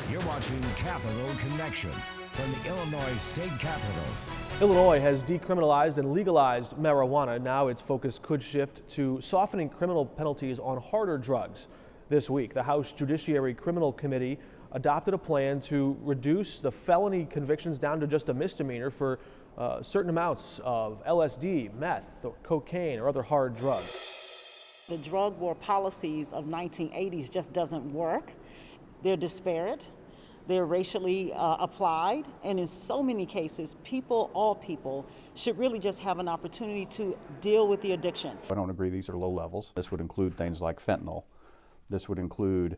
You're watching Capital Connection from the Illinois State Capitol. Illinois has decriminalized and legalized marijuana. Now its focus could shift to softening criminal penalties on harder drugs. This week, the House Judiciary Criminal Committee adopted a plan to reduce the felony convictions down to just a misdemeanor for certain amounts of LSD, meth, or cocaine, or other hard drugs. The drug war policies of 1980s just doesn't work. They're disparate, they're racially applied, and in so many cases, all people, should really just have an opportunity to deal with the addiction. I don't agree these are low levels. This would include things like fentanyl. This would include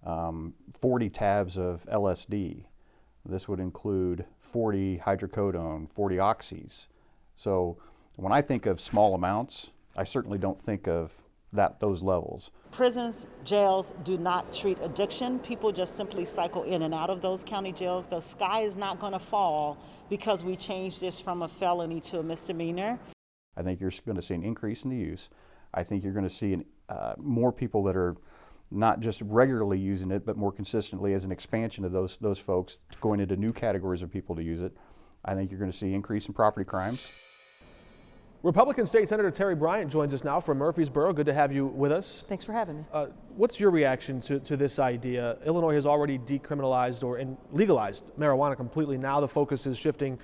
40 tabs of LSD. This would include 40 hydrocodone, 40 oxys. So when I think of small amounts, I certainly don't think of those levels. Prisons, jails do not treat addiction. People just simply cycle in and out of those county jails. The sky is not going to fall because we change this from a felony to a misdemeanor. I think you're going to see an increase in the use. I think you're going to see more people that are not just regularly using it, but more consistently as an expansion of those folks going into new categories of people to use it. I think you're going to see increase in property crimes. Republican State Senator Terri Bryant joins us now from Murphysboro. Good to have you with us. Thanks for having me. What's your reaction to this idea? Illinois has already decriminalized or legalized marijuana completely. Now the focus is shifting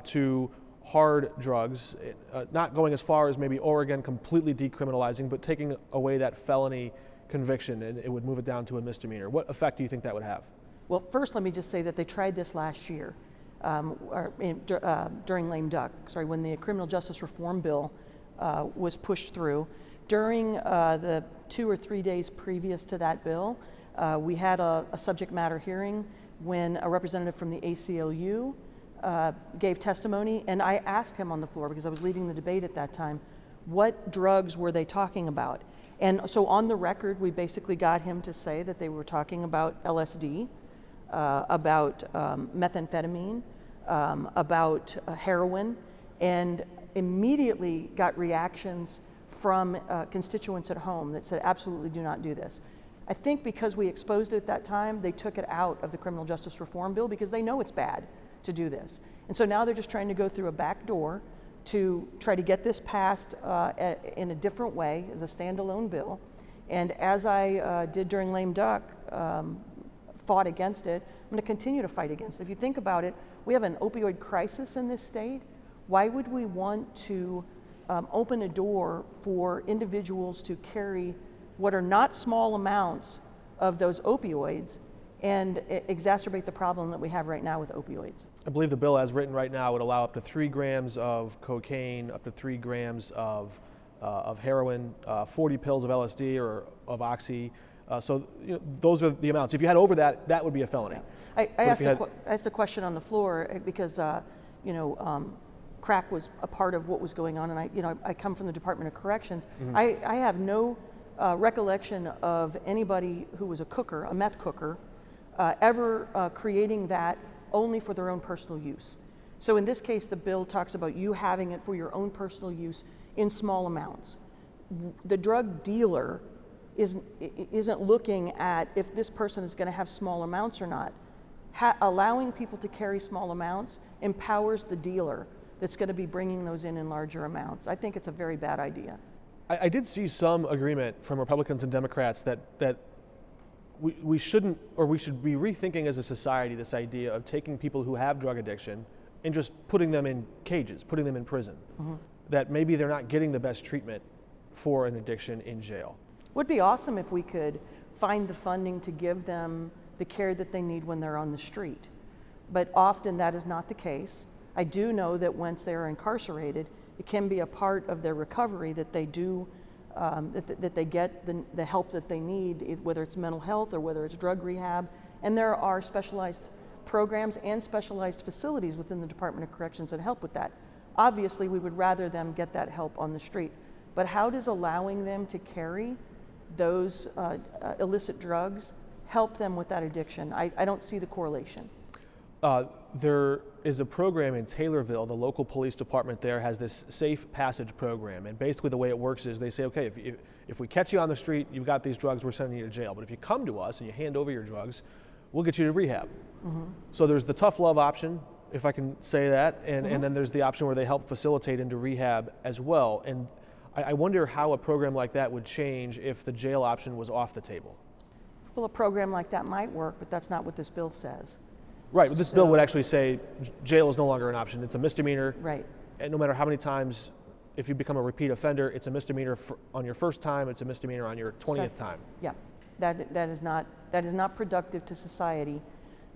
to hard drugs, not going as far as maybe Oregon completely decriminalizing, but taking away that felony conviction, and it would move it down to a misdemeanor. What effect do you think that would have? Well, first let me just say that they tried this last year. During lame duck, when the criminal justice reform bill was pushed through. During the 2 or 3 days previous to that bill, we had a subject matter hearing when a representative from the ACLU gave testimony, and I asked him on the floor, because I was leading the debate at that time, what drugs were they talking about? And so on the record, we basically got him to say that they were talking about LSD, about methamphetamine, about heroin, and immediately got reactions from constituents at home that said, absolutely do not do this. I think because we exposed it at that time, they took it out of the criminal justice reform bill because they know it's bad to do this. And so now they're just trying to go through a back door to try to get this passed in a different way as a standalone bill. And as I did during lame duck, fought against it, I'm going to continue to fight against it. If you think about it, we have an opioid crisis in this state. Why would we want to open a door for individuals to carry what are not small amounts of those opioids and exacerbate the problem that we have right now with opioids? I believe the bill as written right now would allow up to 3 grams of cocaine, up to 3 grams of heroin, 40 pills of LSD or of oxy. So those are the amounts. If you had over that, that would be a felony. I asked the question on the floor because crack was a part of what was going on, and I come from the Department of Corrections. Mm-hmm. I have no recollection of anybody who was a cooker, a meth cooker, ever creating that only for their own personal use. So in this case, the bill talks about you having it for your own personal use in small amounts. The drug dealer isn't looking at if this person is going to have small amounts or not. Allowing people to carry small amounts empowers the dealer that's going to be bringing those in larger amounts. I think it's a very bad idea. I did see some agreement from Republicans and Democrats that we shouldn't, or we should be rethinking as a society this idea of taking people who have drug addiction and just putting them in cages, putting them in prison. Mm-hmm. That maybe they're not getting the best treatment for an addiction in jail. Would be awesome if we could find the funding to give them the care that they need when they're on the street. But often that is not the case. I do know that once they're incarcerated, it can be a part of their recovery that they do, that they get the help that they need, whether it's mental health or whether it's drug rehab. And there are specialized programs and specialized facilities within the Department of Corrections that help with that. Obviously, we would rather them get that help on the street. But how does allowing them to carry those illicit drugs help them with that addiction? I don't see the correlation. There is a program in Taylorville. The local police department there has this safe passage program, and basically the way it works is they say, okay, if we catch you on the street, you've got these drugs, we're sending you to jail. But if you come to us and you hand over your drugs, we'll get you to rehab. So there's the tough love option, if I can say that, and then there's the option where they help facilitate into rehab as well. And I wonder how a program like that would change if the jail option was off the table. Well, a program like that might work, but that's not what this bill says. Right, but this bill would actually say jail is no longer an option. It's a misdemeanor. Right. And no matter how many times, if you become a repeat offender, it's a misdemeanor on your first time, it's a misdemeanor on your 20th time. Yeah, that is not productive to society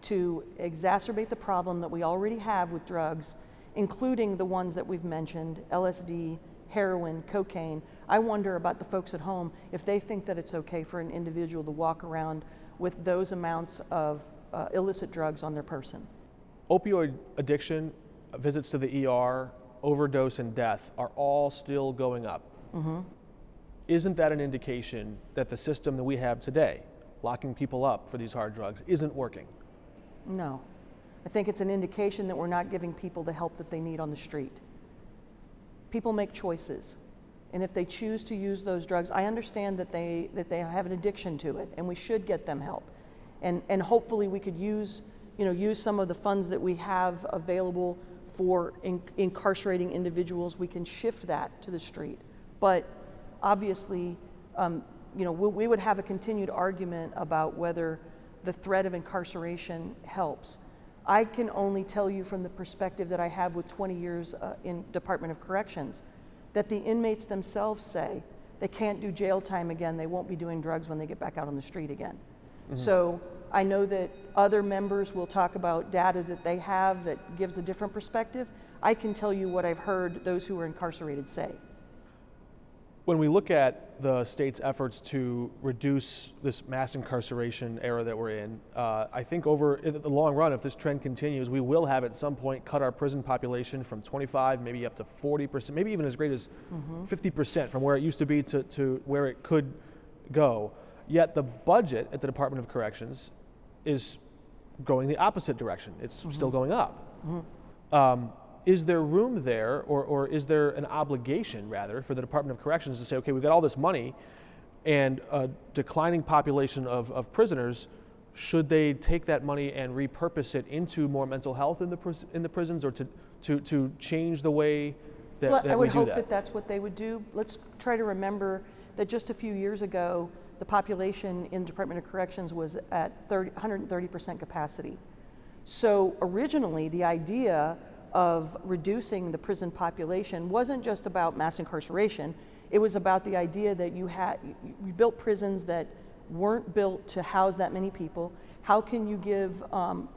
to exacerbate the problem that we already have with drugs, including the ones that we've mentioned, LSD, heroin, cocaine. I wonder about the folks at home if they think that it's okay for an individual to walk around with those amounts of illicit drugs on their person. Opioid addiction, visits to the ER, overdose, and death are all still going up. Isn't that an indication that the system that we have today, locking people up for these hard drugs, isn't working? No. I think it's an indication that we're not giving people the help that they need on the street. People make choices, and if they choose to use those drugs, I understand that they have an addiction to it, and we should get them help. And hopefully we could use some of the funds that we have available for incarcerating individuals. We can shift that to the street. But obviously, we would have a continued argument about whether the threat of incarceration helps. I can only tell you from the perspective that I have with 20 years in Department of Corrections, that the inmates themselves say they can't do jail time again, they won't be doing drugs when they get back out on the street again. So I know that other members will talk about data that they have that gives a different perspective. I can tell you what I've heard those who are incarcerated say. When we look at the state's efforts to reduce this mass incarceration era that we're in, I think in the long run, if this trend continues, we will have at some point cut our prison population from 25, maybe up to 40%, maybe even as great as 50% from where it used to be to where it could go. Yet the budget at the Department of Corrections is going the opposite direction. It's still going up. Is there room there, or is there an obligation, rather, for the Department of Corrections to say, okay, we've got all this money and a declining population of prisoners, should they take that money and repurpose it into more mental health in the prisons, or to change the way that, that we do that? I would hope that that's what they would do. Let's try to remember that just a few years ago, the population in Department of Corrections was at 130% capacity. So originally, the idea of reducing the prison population wasn't just about mass incarceration. It was about the idea that you built prisons that weren't built to house that many people. How can you give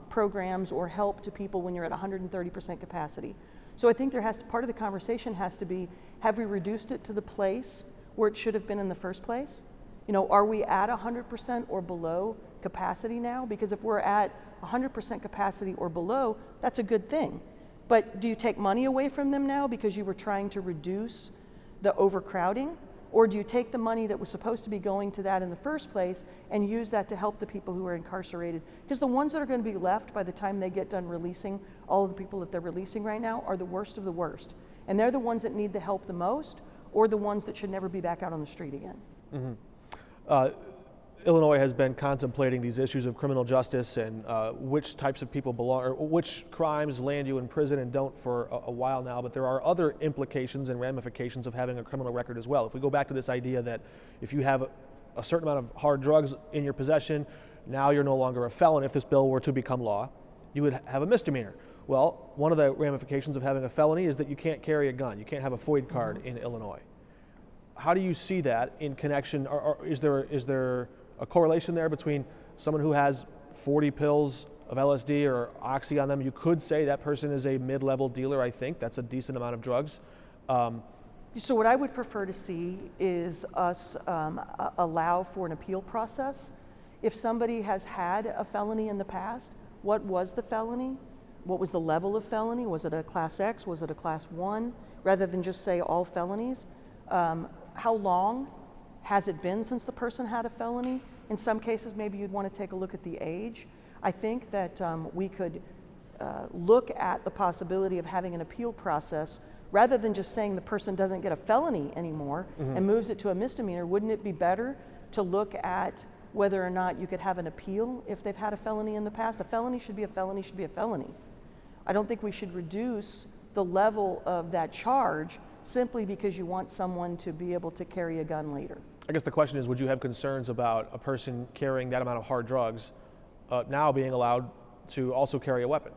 programs or help to people when you're at 130% capacity? So I think part of the conversation has to be, have we reduced it to the place where it should have been in the first place? Are we at 100% or below capacity now? Because if we're at 100% capacity or below, that's a good thing. But do you take money away from them now because you were trying to reduce the overcrowding? Or do you take the money that was supposed to be going to that in the first place and use that to help the people who are incarcerated? Because the ones that are going to be left by the time they get done releasing, all of the people that they're releasing right now, are the worst of the worst. And they're the ones that need the help the most, or the ones that should never be back out on the street again. Illinois has been contemplating these issues of criminal justice and which types of people belong, or which crimes land you in prison and don't, for a while now, but there are other implications and ramifications of having a criminal record as well. If we go back to this idea that if you have a certain amount of hard drugs in your possession, now you're no longer a felon. If this bill were to become law, you would have a misdemeanor. Well, one of the ramifications of having a felony is that you can't carry a gun. You can't have a FOID card in Illinois. How do you see that in connection, or is there a correlation there between someone who has 40 pills of LSD or Oxy on them? You could say that person is a mid-level dealer, I think. That's a decent amount of drugs. So what I would prefer to see is us allow for an appeal process. If somebody has had a felony in the past, what was the felony? What was the level of felony? Was it a Class X? Was it a Class 1? Rather than just say all felonies. How long has it been since the person had a felony? In some cases, maybe you'd want to take a look at the age. I think that we could look at the possibility of having an appeal process rather than just saying the person doesn't get a felony anymore and moves it to a misdemeanor. Wouldn't it be better to look at whether or not you could have an appeal if they've had a felony in the past. A felony should be a felony should be a felony. I don't think we should reduce the level of that charge simply because you want someone to be able to carry a gun later. I guess the question is, would you have concerns about a person carrying that amount of hard drugs now being allowed to also carry a weapon?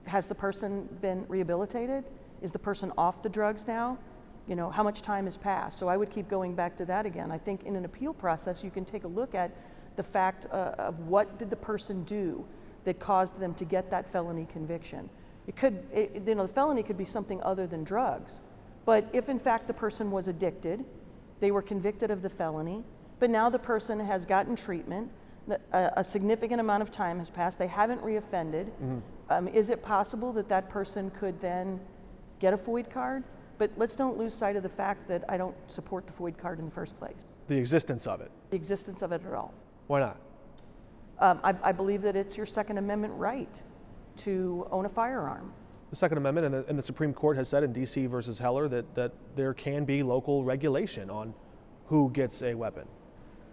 Has the person been rehabilitated? Is the person off the drugs now? You know, how much time has passed? So I would keep going back to that again. I think in an appeal process, you can take a look at the fact of what did the person do that caused them to get that felony conviction. The felony could be something other than drugs. But if in fact the person was addicted, they were convicted of the felony, but now the person has gotten treatment, a significant amount of time has passed, they haven't reoffended, is it possible that that person could then get a FOID card? But let's don't lose sight of the fact that I don't support the FOID card in the first place. The existence of it? The existence of it at all. Why not? I believe that it's your Second Amendment right to own a firearm. The Second Amendment and the Supreme Court has said in D.C. versus Heller that there can be local regulation on who gets a weapon.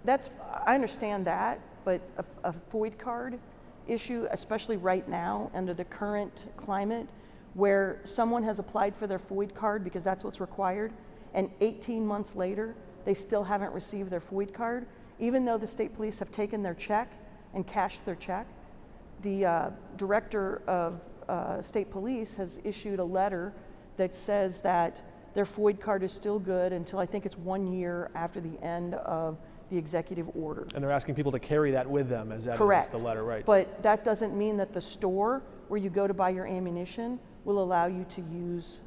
I understand that, but a FOID card issue, especially right now under the current climate, where someone has applied for their FOID card because that's what's required, and 18 months later, they still haven't received their FOID card, even though the state police have taken their check and cashed their check. The director of state police has issued a letter that says that their FOID card is still good until I think it's 1 year after the end of the executive order. And they're asking people to carry that with them as evidence. Correct. The letter, right? But that doesn't mean that the store where you go to buy your ammunition will allow you to use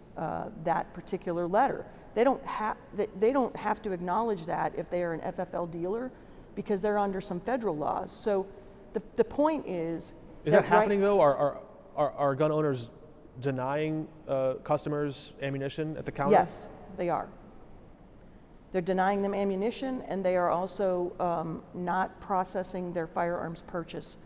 that particular letter. They don't have to acknowledge that if they are an FFL dealer because they're under some federal laws. So the point is that happening though? Are gun owners denying customers ammunition at the counter? Yes, they are. They're denying them ammunition, and they are also not processing their firearms purchase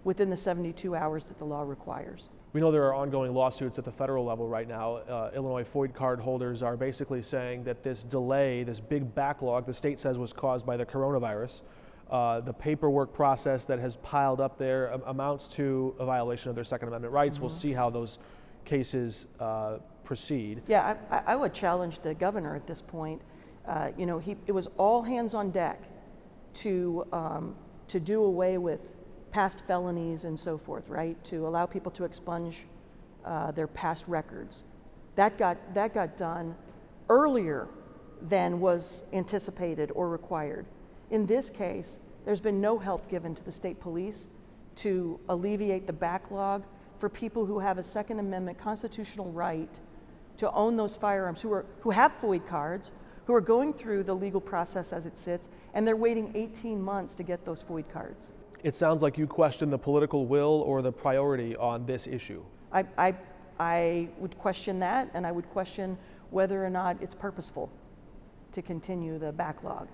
within the 72 hours that the law requires. We know there are ongoing lawsuits at the federal level right now. Illinois FOID card holders are basically saying that this delay, this big backlog, the state says was caused by the coronavirus. The paperwork process that has piled up there amounts to a violation of their Second Amendment rights. We'll see how those cases proceed. Yeah, I would challenge the governor at this point. It was all hands on deck to do away with past felonies and so forth, right? To allow people to expunge their past records. That got done earlier than was anticipated or required. In this case, there's been no help given to the state police to alleviate the backlog for people who have a Second Amendment constitutional right to own those firearms, who have FOID cards, who are going through the legal process as it sits, and they're waiting 18 months to get those FOID cards. It sounds like you question the political will or the priority on this issue. I would question that, and I would question whether or not it's purposeful to continue the backlog.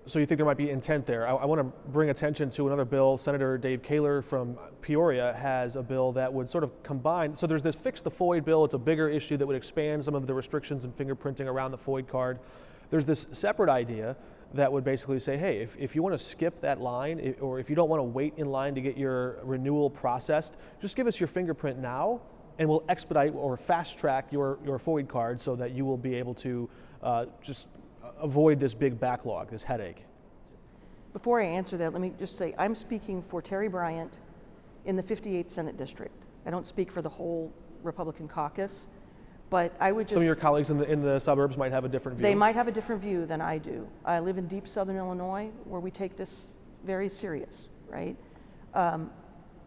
So you think there might be intent there. I want to bring attention to another bill. Senator Dave Kaler from Peoria has a bill that would sort of combine. So there's this Fix the FOID bill. It's a bigger issue that would expand some of the restrictions and fingerprinting around the FOID card. There's this separate idea that would basically say, hey, if you want to skip that line, or if you don't want to wait in line to get your renewal processed, just give us your fingerprint now, and we'll expedite or fast track your FOID card so that you will be able to just avoid this big backlog, this headache. Before I answer that, let me just say I'm speaking for Terry Bryant in the 58th Senate District. I don't speak for the whole Republican caucus, but I would just... Some of your colleagues in the suburbs might have a different view. They might have a different view than I do. I live in deep southern Illinois where we take this very serious, right?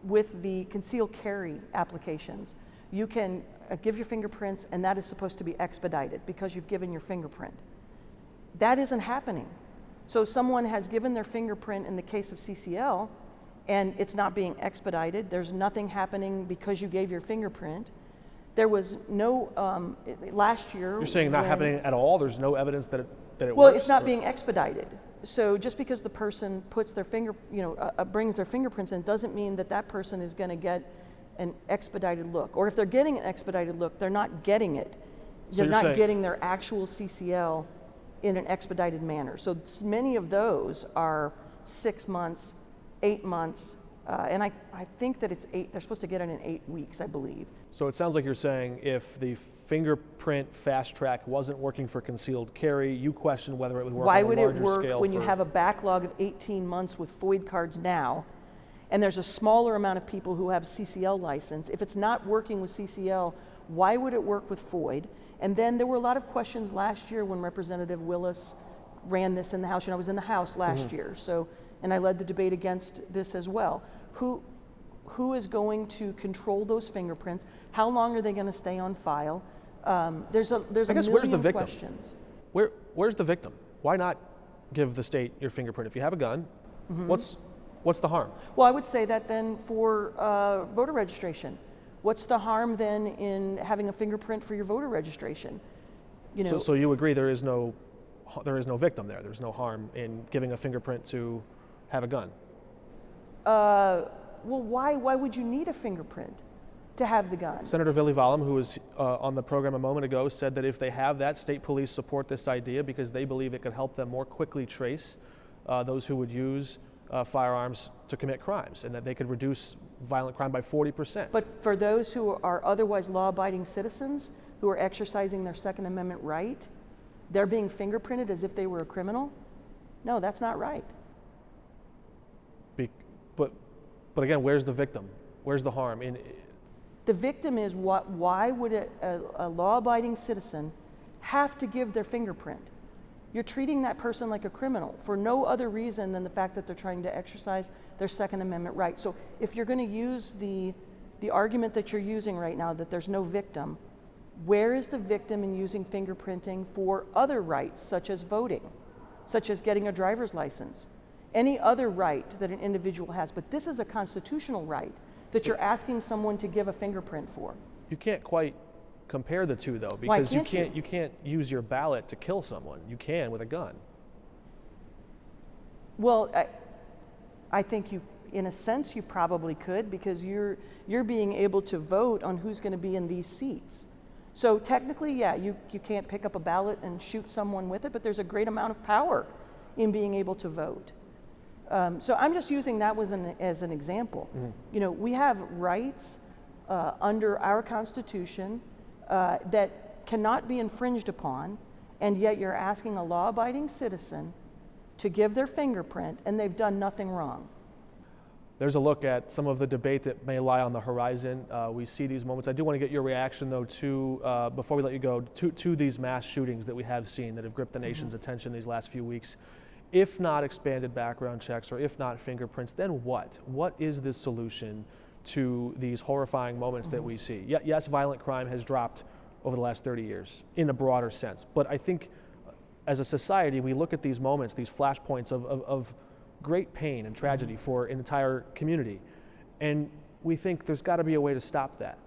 With the concealed carry applications, you can give your fingerprints and that is supposed to be expedited because you've given your fingerprint. That isn't happening. So someone has given their fingerprint in the case of CCL and it's not being expedited. There's nothing happening because you gave your fingerprint. There was no, last year... You're saying not happening at all? There's no evidence that it works? Well, it's not being expedited. So just because the person puts their brings their fingerprints in doesn't mean that that person is going to get an expedited look. Or if they're getting an expedited look, they're not getting it. They're not getting their actual CCL in an expedited manner. So many of those are 6 months, 8 months, and I think that it's 8, they're supposed to get it in 8 weeks, I believe. So it sounds like you're saying if the fingerprint fast track wasn't working for concealed carry, you question whether it would work Why on a would larger it work scale when you have a backlog of 18 months with FOID cards now, and there's a smaller amount of people who have CCL license? If it's not working with CCL, why would it work with FOID? And then there were a lot of questions last year when Representative Willis ran this in the House. You know, I was in the House last year, so, and I led the debate against this as well. Who is going to control those fingerprints? How long are they going to stay on file? There's a million questions. Where's the victim? Why not give the state your fingerprint? If you have a gun, what's the harm? Well, I would say that then for voter registration. What's the harm then in having a fingerprint for your voter registration? You know, so you agree there is no victim there. There's no harm in giving a fingerprint to have a gun. well, why would you need a fingerprint to have the gun? Senator Villi Valem, who was on the program a moment ago, said that if they have that, state police support this idea because they believe it could help them more quickly trace those who would use firearms to commit crimes, and that they could reduce violent crime by 40%. But for those who are otherwise law-abiding citizens who are exercising their Second Amendment right, they're being fingerprinted as if they were a criminal? No, that's not right. But again, where's the victim? Where's the harm? The victim is why would a law-abiding citizen have to give their fingerprint? You're treating that person like a criminal for no other reason than the fact that they're trying to exercise their Second Amendment right. So if you're going to use the argument that you're using right now, that there's no victim, where is the victim in using fingerprinting for other rights, such as voting, such as getting a driver's license, any other right that an individual has? But this is a constitutional right that you're asking someone to give a fingerprint for. You can't quite compare the two, though, because you can't use your ballot to kill someone. You can with a gun. Well, I think you, in a sense, you probably could, because you're being able to vote on who's going to be in these seats. So technically, yeah, you can't pick up a ballot and shoot someone with it, but there's a great amount of power in being able to vote. So I'm just using that as an example. Mm-hmm. You know, we have rights under our Constitution that cannot be infringed upon, and yet you're asking a law-abiding citizen to give their fingerprint, and they've done nothing wrong. There's a look at some of the debate that may lie on the horizon. We see these moments. I do want to get your reaction, though, to, before we let you go, to these mass shootings that we have seen that have gripped the nation's attention these last few weeks. If not expanded background checks, or if not fingerprints, then what? What is the solution to these horrifying moments that we see? Yes, violent crime has dropped over the last 30 years in a broader sense, but I think as a society, we look at these moments, these flashpoints of great pain and tragedy for an entire community, and we think there's got to be a way to stop that.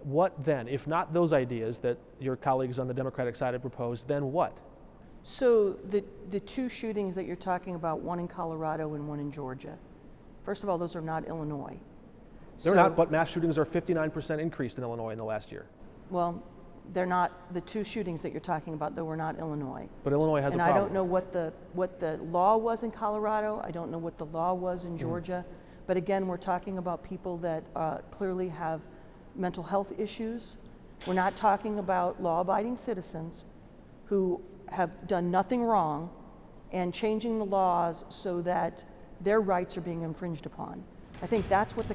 What then? If not those ideas that your colleagues on the Democratic side have proposed, then what? So the two shootings that you're talking about, one in Colorado and one in Georgia, first of all, those are not Illinois. They're not, but mass shootings are 59% increased in Illinois in the last year. Well, they're not, the two shootings that you're talking about, though, were not Illinois. But Illinois has a problem. And I don't know what the law was in Colorado. I don't know what the law was in Georgia. But again, we're talking about people that clearly have mental health issues. We're not talking about law-abiding citizens who have done nothing wrong and changing the laws so that their rights are being infringed upon. I think that's what the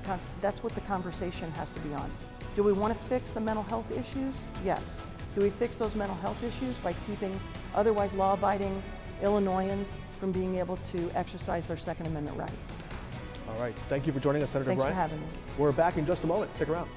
conversation has to be on. Do we want to fix the mental health issues? Yes. Do we fix those mental health issues by keeping otherwise law-abiding Illinoisans from being able to exercise their Second Amendment rights? All right. Thank you for joining us, Senator Bryant. Thanks for having me. We're back in just a moment. Stick around.